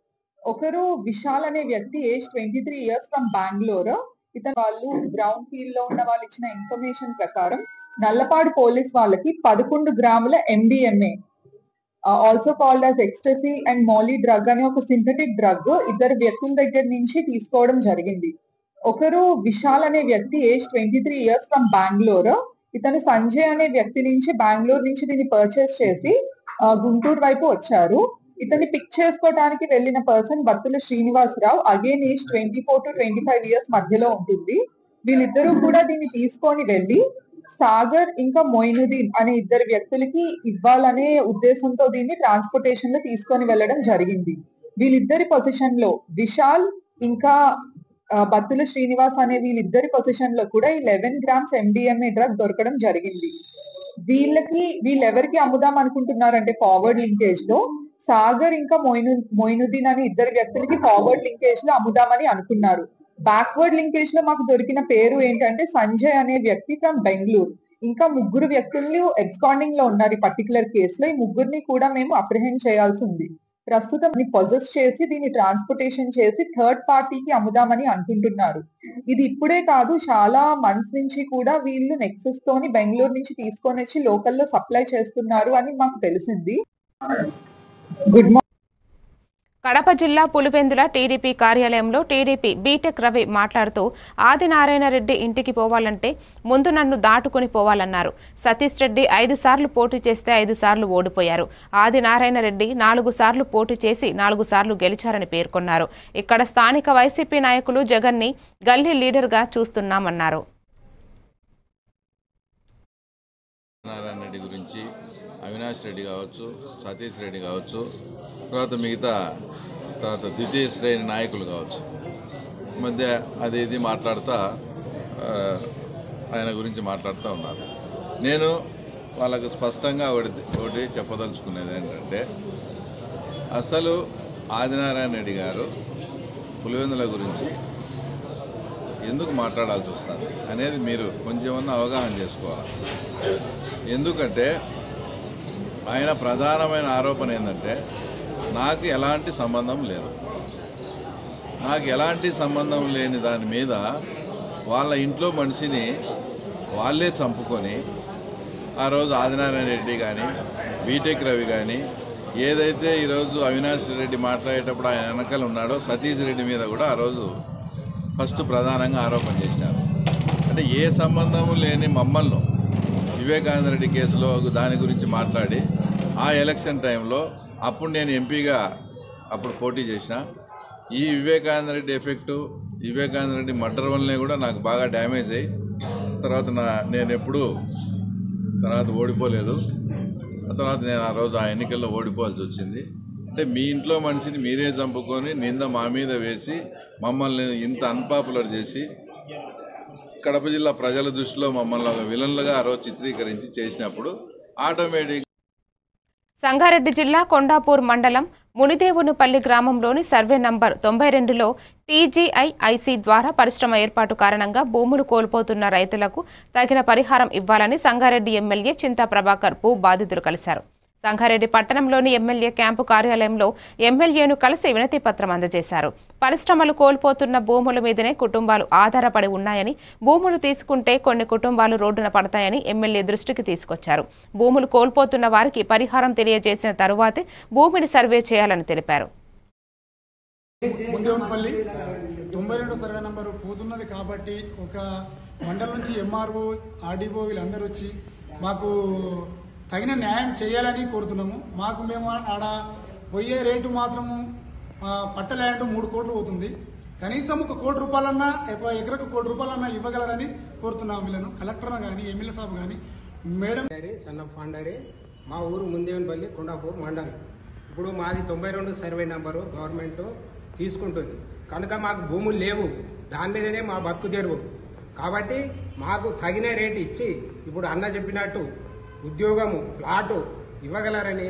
ఒకరు విశాల్ అనే వ్యక్తి ఏజ్ 23 ఇయర్స్ ఫ్రమ్ బెంగళూరు. ఇతను వాళ్ళు గ్రౌండ్ ఫీల్డ్ లో ఉన్న వాళ్ళు ఇచ్చిన ఇన్ఫర్మేషన్ ప్రకారం నల్లపాడు పోలీస్ వాళ్ళకి 11 గ్రాముల MDMA also called as ecstasy and molly drug అనే ఒక సింథటిక్ డ్రగ్ ఇద్దరు వ్యక్తుల దగ్గర నుంచి తీసుకోవడం జరిగింది. ఒకరు విశాల్ అనే వ్యక్తి ఏజ్ 23 ఇయర్స్ ఫ్రమ్ బెంగళూరు. ఇతను సంజయ్ అనే వ్యక్తి నుంచి బెంగళూరు నుంచి దీన్ని పర్చేస్ చేసి గుంటూరు వైపు వచ్చారు. ఇతన్ని పిక్ చేసుకోవడానికి వెళ్ళిన person Battula Srinivasarao, again age 24 to 25 years మధ్యలో ఉంటుంది. వీళ్ళిద్దరూ కూడా దీన్ని తీసుకొని వెళ్ళి సాగర్ ఇంకా మొయినుద్దీన్ అనే ఇద్దరు వ్యక్తులకి ఇవ్వాలనే ఉద్దేశంతో దీన్ని ట్రాన్స్పోర్టేషన్ లో తీసుకొని వెళ్ళడం జరిగింది. వీళ్ళిద్దరి పొజిషన్ లో విశాల్ ఇంకా బత్తుల శ్రీనివాస్ అనే వీళ్ళిద్దరి పొజిషన్ లో కూడా 11 గ్రామ్స్ MDMA డ్రగ్ దొరకడం జరిగింది. వీళ్ళెవరికి అమ్ముదాం అనుకుంటున్నారంటే ఫార్వర్డ్ లింకేజ్ లో సాగర్ ఇంకా మొయినుద్దీన్ అని ఇద్దరు వ్యక్తులకి ఫార్వర్డ్ లింకేజ్ లో అమ్ముదామని అనుకున్నారు. బ్యాక్వర్డ్ లింకేజ్ లో మాకు దొరికిన పేరు ఏంటంటే సంజయ్ అనే వ్యక్తి ఫ్రమ్ బెంగళూరు. ఇంకా 3 వ్యక్తులు ఎబ్స్కాండింగ్ లో ఉన్నారు ఈ పర్టికులర్ కేసులో. ఈ 3 కూడా మేము అప్రిహెండ్ చేయాల్సి ఉంది. ప్రస్తుతం పొజెస్ చేసి దీన్ని ట్రాన్స్పోర్టేషన్ చేసి థర్డ్ పార్టీకి అమ్ముదామని అనుకుంటున్నారు. ఇది ఇప్పుడే కాదు, చాలా మంత్స్ నుంచి కూడా వీళ్ళు నెక్సెస్ తోని బెంగళూరు నుంచి తీసుకొని వచ్చి లోకల్లో సప్లై చేస్తున్నారు అని మాకు తెలిసింది. Good morning. కడప జిల్లా పులివెందుల టీడీపీ కార్యాలయంలో టీడీపీ బీటెక్ రవి మాట్లాడుతూ ఆదినారాయణ రెడ్డి ఇంటికి పోవాలంటే ముందు నన్ను దాటుకుని పోవాలన్నారు. సతీష్ రెడ్డి 5 సార్లు పోటీ చేస్తే 5 సార్లు ఓడిపోయారు. ఆదినారాయణ రెడ్డి 4 సార్లు పోటీ చేసి 4 సార్లు గెలిచారని పేర్కొన్నారు. ఇక్కడ స్థానిక వైసీపీ నాయకులు జగన్ని గల్లీ లీడర్గా చూస్తున్నామన్నారు. నారాయణ రెడ్డి గురించి అవినాష్ రెడ్డి కావచ్చు, సతీష్ రెడ్డి కావచ్చు, తర్వాత ద్వితీయ శ్రేణి నాయకులు కావచ్చు, మధ్య అది ఇది మాట్లాడుతూ ఆయన గురించి మాట్లాడుతూ ఉన్నారు. నేను వాళ్ళకు స్పష్టంగా ఒకటి చెప్పదలుచుకునేది ఏంటంటే, అసలు ఆదినారాయణ రెడ్డి గారు పులివెందుల గురించి ఎందుకు మాట్లాడాల్సి వస్తుంది అనేది మీరు కొంచెమన్నా అవగాహన చేసుకోవాలి. ఎందుకంటే ఆయన ప్రధానమైన ఆరోపణ ఏంటంటే నాకు ఎలాంటి సంబంధం లేదు. నాకు ఎలాంటి సంబంధం లేని దాని మీద వాళ్ళ ఇంట్లో మనిషిని వాళ్ళే చంపుకొని ఆ రోజు ఆదినారాయణ రెడ్డి కానీ బీటెక్ రవి కానీ ఏదైతే ఈరోజు అవినాష్ రెడ్డి మాట్లాడేటప్పుడు ఆయన వెనకాల ఉన్నాడో సతీష్ రెడ్డి మీద కూడా ఆ రోజు ఫస్ట్ ప్రధానంగా ఆరోపణ చేసినారు. అంటే ఏ సంబంధం లేని మమ్మల్ని వివేకానంద రెడ్డి కేసులో దాని గురించి మాట్లాడి ఆ ఎలక్షన్ టైంలో అప్పుడు నేను ఎంపీగా అప్పుడు పోటీ చేసిన. ఈ వివేకానంద రెడ్డి ఎఫెక్టు, వివేకానంద రెడ్డి మర్డర్ వల్లనే కూడా నాకు బాగా డ్యామేజ్ అయ్యి తర్వాత నేను ఎప్పుడూ తర్వాత ఓడిపోలేదు. తర్వాత నేను ఆ రోజు ఆ ఎన్నికల్లో ఓడిపోవాల్సి వచ్చింది. అంటే మీ ఇంట్లో మనిషిని మీరే చంపుకొని నింద మా మీద వేసి మమ్మల్ని ఇంత అన్పాపులర్ చేసి కడప జిల్లా ప్రజల దృష్టిలో మమ్మల్ని ఒక విలన్లుగా ఆ రోజు చిత్రీకరించి చేసినప్పుడు ఆటోమేటిక్. సంగారెడ్డి జిల్లా కొండాపూర్ మండలం మునిదేవునిపల్లి గ్రామంలోని సర్వే నంబర్ 92లో టీజీఐఐసి ద్వారా పరిశ్రమ ఏర్పాటు కారణంగా భూములు కోల్పోతున్న రైతులకు తగిన పరిహారం ఇవ్వాలని సంగారెడ్డి ఎమ్మెల్యే చింతా ప్రభాకర్ భూ బాధితులు కలిశారు. సంగారెడ్డి పట్టణంలోని ఎమ్మెల్యే క్యాంపు కార్యాలయంలో ఎమ్మెల్యేను కలిసి వినతి పత్రం అందజేశారు. పరిశ్రమలు కోల్పోతున్న భూముల మీదనే కుటుంబాలు ఆధారపడి ఉన్నాయని, భూములు తీసుకుంటే కొన్ని కుటుంబాలు రోడ్డున పడతాయని ఎమ్మెల్యే దృష్టికి తీసుకొచ్చారు. భూములు కోల్పోతున్న వారికి పరిహారం తెలియజేసిన తరువాతే భూమిని సర్వే చేయాలని తెలిపారు. మునిదేవునిపల్లి 92 సర్వే నంబరు పోతున్నది కాబట్టి ఒక మండలం నుంచి ఎంఆర్ఓ, ఆర్డీఓ వీళ్ళందరూ వచ్చి మాకు తగిన న్యాయం చేయాలని కోరుతున్నాము. మేము ఆడ పోయే రేటు మాత్రము పట్ట ల్యాండ్ 3 కోట్లు పోతుంది. కనీసం 1 కోటి రూపాయలన్నా, ఎకరకు 1 కోటి రూపాయలన్నా ఇవ్వగలరని కోరుతున్నాము. వీళ్ళను కలెక్టర్ కానీ ఎమ్మెల్యే సాబ్ కానీ మేడం. సన్ ఆఫ్ ఫాండరే, మా ఊరు మునిదేవునిపల్లి కొండాపూర్ మండలం. ఇప్పుడు మాది 92 సర్వే నంబరు గవర్నమెంట్ తీసుకుంటుంది కనుక మాకు భూములు లేవు, దాని మీదనే మా బతుకు తెరువు. కాబట్టి మాకు తగిన రేటు ఇచ్చి ఇప్పుడు అన్న చెప్పినట్టు ఉద్యోగము, ప్లాటు ఇవ్వగలరని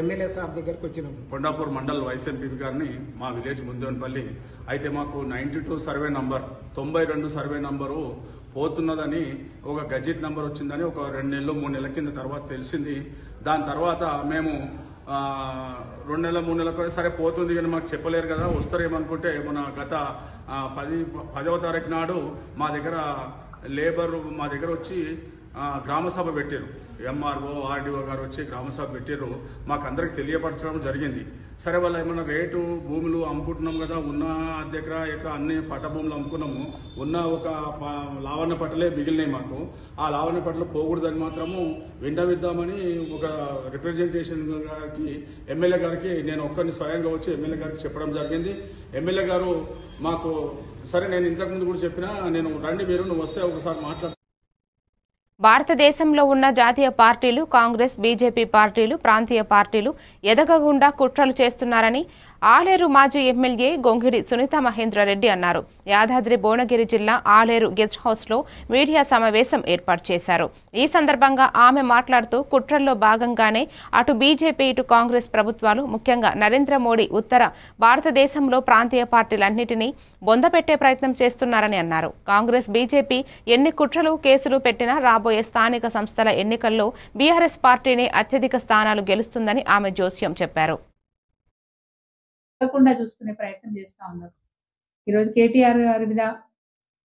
ఎమ్మెల్యే సాబ్ దగ్గరికి వచ్చినాము. కొండాపూర్ మండల్ వైస్ ఎంపీ గారిని మా విలేజ్ మునిదేవునిపల్లి అయితే మాకు 92 సర్వే నంబర్ 92 సర్వే నంబరు పోతున్నదని ఒక గజెట్ నంబర్ వచ్చిందని ఒక 2 నెలలు 3 నెలల కింద తర్వాత తెలిసింది. దాని తర్వాత మేము 2 నెలల 3 నెలల సరే పోతుంది కానీ మాకు చెప్పలేరు కదా, వస్తారేమనుకుంటే మన గత 10వ తారీఖు నాడు మా దగ్గర లేబర్ మా దగ్గర వచ్చి గ్రామసభ పెట్టారు. ఎంఆర్ఓ, ఆర్డీఓ గారు వచ్చి గ్రామసభ పెట్టారు. మాకందరికి తెలియపరచడం జరిగింది. సరే వాళ్ళు ఏమన్నా రేటు భూములు అమ్ముకుంటున్నాం కదా, ఉన్న ఎకరా అన్ని పట్ట భూములు అమ్ముకున్నాము, ఉన్న ఒక లావణ్య పట్టలే మిగిలినాయి మాకు. ఆ లావణ్య పట్టలు పోకూడదని మాత్రము విండవిద్దామని ఒక రిప్రజెంటేషన్ గారికి ఎమ్మెల్యే గారికి నేను ఒక్కరిని స్వయంగా వచ్చి ఎమ్మెల్యే గారికి చెప్పడం జరిగింది. ఎమ్మెల్యే గారు మాకు సరే నేను ఇంతకుముందు కూడా చెప్పినా, నేను రండి మీరు, నువ్వు వస్తే ఒకసారి మాట్లాడు. భారతదేశంలో ఉన్న జాతీయ పార్టీలు, కాంగ్రెస్, బీజేపీ పార్టీలు, ప్రాంతీయ పార్టీలు ఎదగకుండా కుట్రలు చేస్తున్నారని ఆలేరు మాజీ ఎమ్మెల్యే గొంగిడి సునీత మహేంద్రారెడ్డి అన్నారు. యాదాద్రి భువనగిరి జిల్లా ఆలేరు గెస్ట్ హౌస్లో మీడియా సమావేశం ఏర్పాటు చేశారు. ఈ సందర్భంగా ఆమె మాట్లాడుతూ కుట్రల్లో భాగంగానే అటు బీజేపీ ఇటు కాంగ్రెస్ ప్రభుత్వాలు ముఖ్యంగా నరేంద్ర మోడీ ఉత్తర భారతదేశంలో ప్రాంతీయ పార్టీలన్నిటినీ బొందపెట్టే ప్రయత్నం చేస్తున్నారని అన్నారు. కాంగ్రెస్ బీజేపీ ఎన్ని కుట్రలు కేసులు పెట్టినా రాబోయే స్థానిక సంస్థల ఎన్నికల్లో బీఆర్ఎస్ పార్టీనే అత్యధిక స్థానాలు గెలుస్తుందని ఆమె జోస్యం చెప్పారు. చూసుకునే ప్రయత్నం చేస్తా ఉన్నారు. ఈరోజు కేటీఆర్ గారి మీద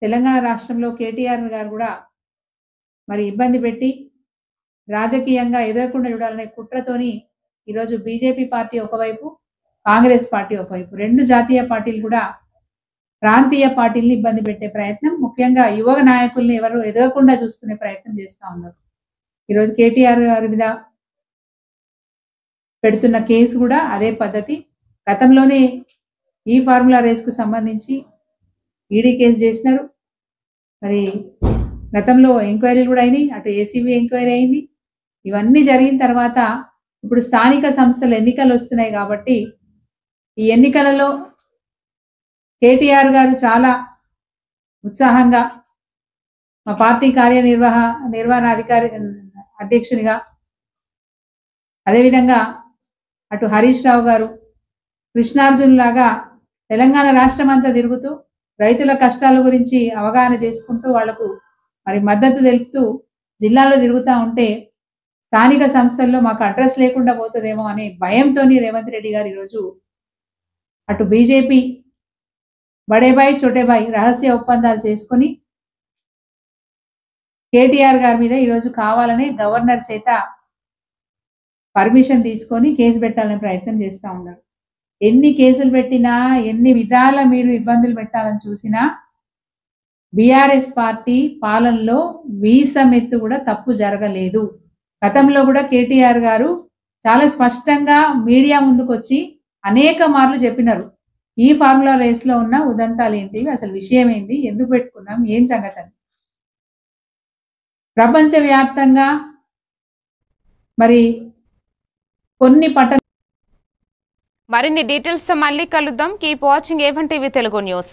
తెలంగాణ రాష్ట్రంలో కేటీఆర్ గారు కూడా మరి ఇబ్బంది పెట్టి రాజకీయంగా ఎదగకుండా చూడాలనే కుట్రతోని ఈరోజు బీజేపీ పార్టీ ఒకవైపు, కాంగ్రెస్ పార్టీ ఒకవైపు, రెండు జాతీయ పార్టీలు కూడా ప్రాంతీయ పార్టీల్ని ఇబ్బంది పెట్టే ప్రయత్నం, ముఖ్యంగా యువ నాయకుల్ని ఎవరు ఎదగకుండా చూసుకునే ప్రయత్నం చేస్తూ ఉన్నారు. ఈరోజు కేటీఆర్ గారి మీద పెడుతున్న కేసు కూడా అదే పద్ధతి. గతంలోనే ఈ ఫార్ములా రేస్కు సంబంధించి ఈడీ కేసు చేసినారు. మరి గతంలో ఎంక్వైరీలు కూడా అయినాయి, అటు ఏసీబీ ఎంక్వైరీ అయింది. ఇవన్నీ జరిగిన తర్వాత ఇప్పుడు స్థానిక సంస్థల ఎన్నికలు వస్తున్నాయి కాబట్టి ఈ ఎన్నికలలో కేటీఆర్ గారు చాలా ఉత్సాహంగా మా పార్టీ నిర్వహణాధికారి అధ్యక్షునిగా, అదేవిధంగా అటు హరీష్ రావు గారు కృష్ణార్జున్ లాగా తెలంగాణ రాష్ట్రం అంతా తిరుగుతూ రైతుల కష్టాల గురించి అవగాహన చేసుకుంటూ వాళ్లకు మరి మద్దతు తెలుపుతూ జిల్లాలో తిరుగుతూ ఉంటే స్థానిక సంస్థల్లో మాకు అడ్రస్ లేకుండా పోతుందేమో అనే భయంతో రేవంత్ రెడ్డి గారు ఈరోజు అటు బీజేపీ బడేబాయి చోటేబాయి రహస్య ఒప్పందాలు చేసుకుని కేటీఆర్ గారి మీద ఈరోజు కావాలనే గవర్నర్ చేత పర్మిషన్ తీసుకొని కేసు పెట్టాలనే ప్రయత్నం చేస్తూ ఉన్నారు. ఎన్ని కేసులు పెట్టినా, ఎన్ని విధాల మీరు ఇబ్బందులు పెట్టాలని చూసినా బీఆర్ఎస్ పార్టీ పాలనలో వీసమెత్తు కూడా తప్పు జరగలేదు. గతంలో కూడా కేటీఆర్ గారు చాలా స్పష్టంగా మీడియా ముందుకు వచ్చి అనేక మార్లు చెప్పినారు, ఈ ఫార్ములా రేస్లో ఉన్న ఉదంతాలు ఏంటివి, అసలు విషయం ఏంది, ఎందుకు పెట్టుకున్నాం, ఏం సంగతి అని. ప్రపంచవ్యాప్తంగా మరి కొన్ని మరిన్ని డీటెయిల్స్ తో మళ్ళీ కలుద్దాం. Keep watching A1 TV Telugu news.